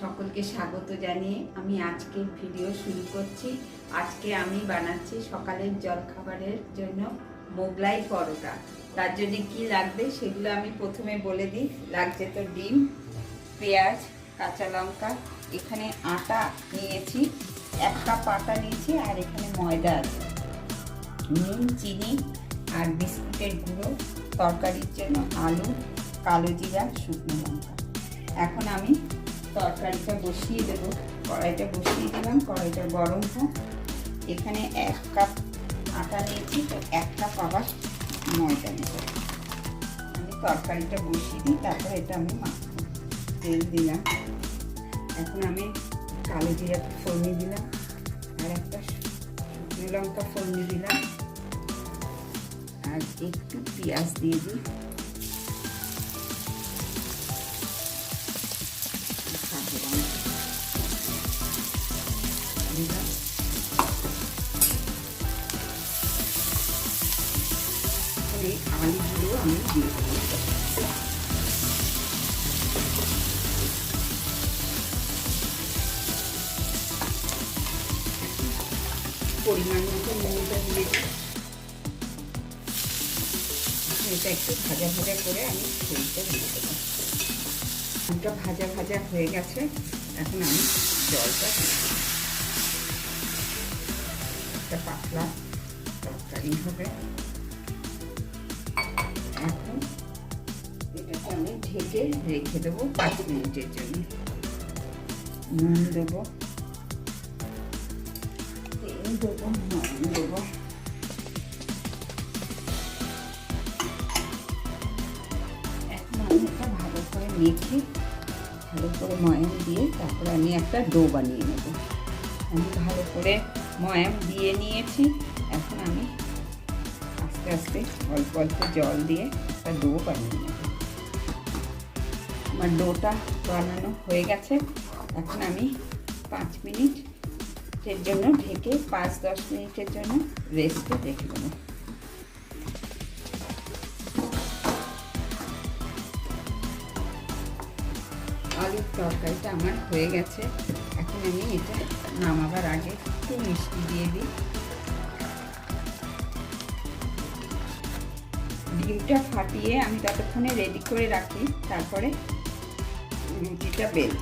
সকলকে স্বাগত জানিয়ে আমি আজকে ভিডিও শুরু করছি। আজকে আমি বানাচ্ছি সকালের জলখাবারের জন্য মোগলাই পরোটা। তার জন্য কি লাগবে সেগুলো আমি প্রথমে বলে দিই। লাগছে তো ডিম, পেঁয়াজ, কাঁচা লঙ্কা, এখানে আটা নিয়েছি, 1 কাপ আটা নিয়েছি, আর এখানে ময়দা আছে, নুন, চিনি আর বিস্কুটের গুঁড়ো, তরকারির জন্য আলু, কালো জিরা, শুকনো লঙ্কা। এখন আমি তরকারিটা বসিয়ে দেবো। কড়াইটা বসিয়ে দিলাম, কড়াইটা গরম হোক। এখানে 1 কাপ আটা নিয়েছি, তো 1 কাপ আবার ময়দা নেব। আমি তরকারিটা বসিয়ে দিই, তারপর এটা আমি মাখবো। তেল দিলাম, এখন আমি কালো জিরা ফোড়নি দিলাম, আর একটা শুকনো লঙ্কা ফোড়নি দিলাম, আর একটু পেঁয়াজ দিয়ে দিই। আলুগুলো আমি দিয়ে দেবো। পরিমাণ মতো নুনটা দিয়ে দিই। এটা একটু ভাজা ভাজা করে আমি তেলটা দিয়ে দেবো। নুনটা ভাজা ভাজা হয়ে গেছে, এখন আমি জলটা দিয়ে দেবো। একটা পাতলা তরকারি হবে। এখন এটাকে আমি ঢেকে রেখে দেবো 5 মিনিটের জন্য। নুন দেবো, তেল দেবো, ময়ম দেবো। এখন আমি এটা ভালো করে মেখে, ভালো করে ময়ম দিয়ে তারপরে আমি একটা ডো বানিয়ে নেব। আমি ভালো করে ময়ম দিয়ে নিয়েছি। এখন আমি আস্তে আস্তে অল্প অল্প জল দিয়ে একটা ডো বানিয়ে নেব। আমার ডোটা বানানো হয়ে গেছে। এখন আমি 5 মিনিটের জন্য ঢেকে 5-10 মিনিটের জন্য রেস্টে রেখে দেবো। আলুর তরকারিটা আমার হয়ে গেছে। এখন আমি এটা নামাবার আগে একটু মিষ্টি দিয়ে দিই। ডিমটা ফাটিয়ে আমি ততক্ষণে রেডি করে রাখি, তারপরে রুটিটা বেলব।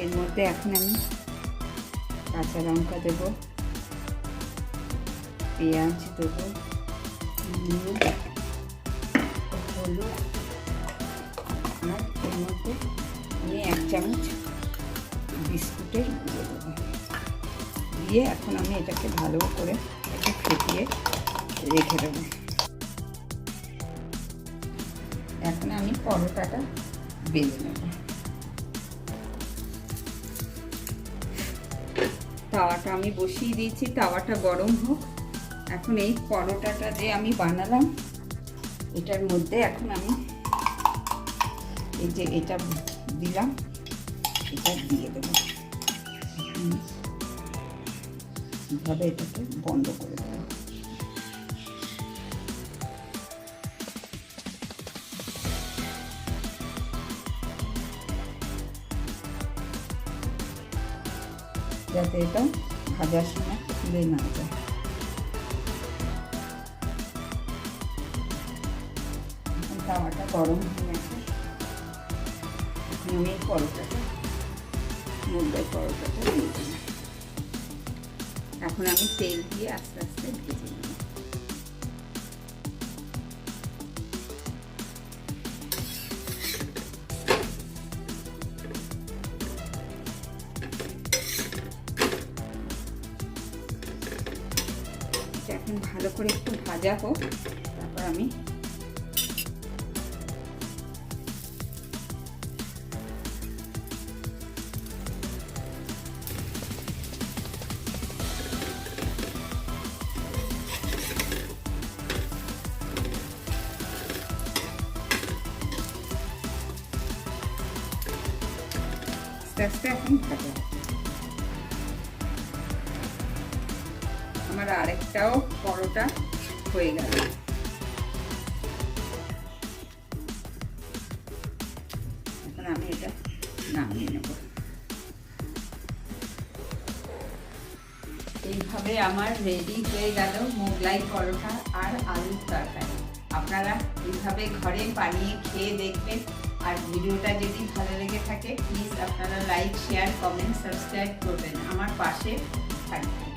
এর মধ্যে এখন আমি কাঁচা লঙ্কা দেব, পেঁয়াজ দেবো, নুন, হলুদ, আর এর মধ্যে আমি 1 চামচ বিস্কুটের গুঁড়ো দেবো। দিয়ে এখন আমি এটাকে ভালো করে একটু ফেটিয়ে রেখে দেবো। এখন আমি পরোটাটা বেলে নেব। তাওয়াটা আমি বসিয়ে দিয়েছি, তাওয়াটা গরম হোক। এখন এই পরোটাটা যে আমি বানালাম, এটার মধ্যে এখন আমি এই যে এটা দিলাম, এটা দিয়ে দেবো। এইভাবে এটাকে বন্ধ করে দেবো। যাতে এটা ভাজার সময় খুলে না যায়। এখন তাওয়াটা গরম হয়ে গেছে। এখন আমি এই পরোটাটা, মোগলাই পরোটাটা দিয়ে দিলাম। এখন আমি তেল দিয়ে আস্তে আস্তে ভেজে নেব। এখন ভালো করে একটু ভাজা হোক, তারপর আমি আস্তে আস্তে এখন ভাজা। আমার আরেকটাও পরোটা হয়ে গেল। এখন আমি এটা নামিয়ে নেব। এইভাবে আমার রেডি হয়ে গেল মোগলাই পরোটা আর আলুর তরকারি। আপনারা এইভাবে ঘরে বানিয়ে খেয়ে দেখবেন। আর ভিডিওটা যদি ভালো লেগে থাকে প্লিজ আপনারা লাইক, শেয়ার, কমেন্ট, সাবস্ক্রাইব করবেন, আমার পাশে থাকবেন।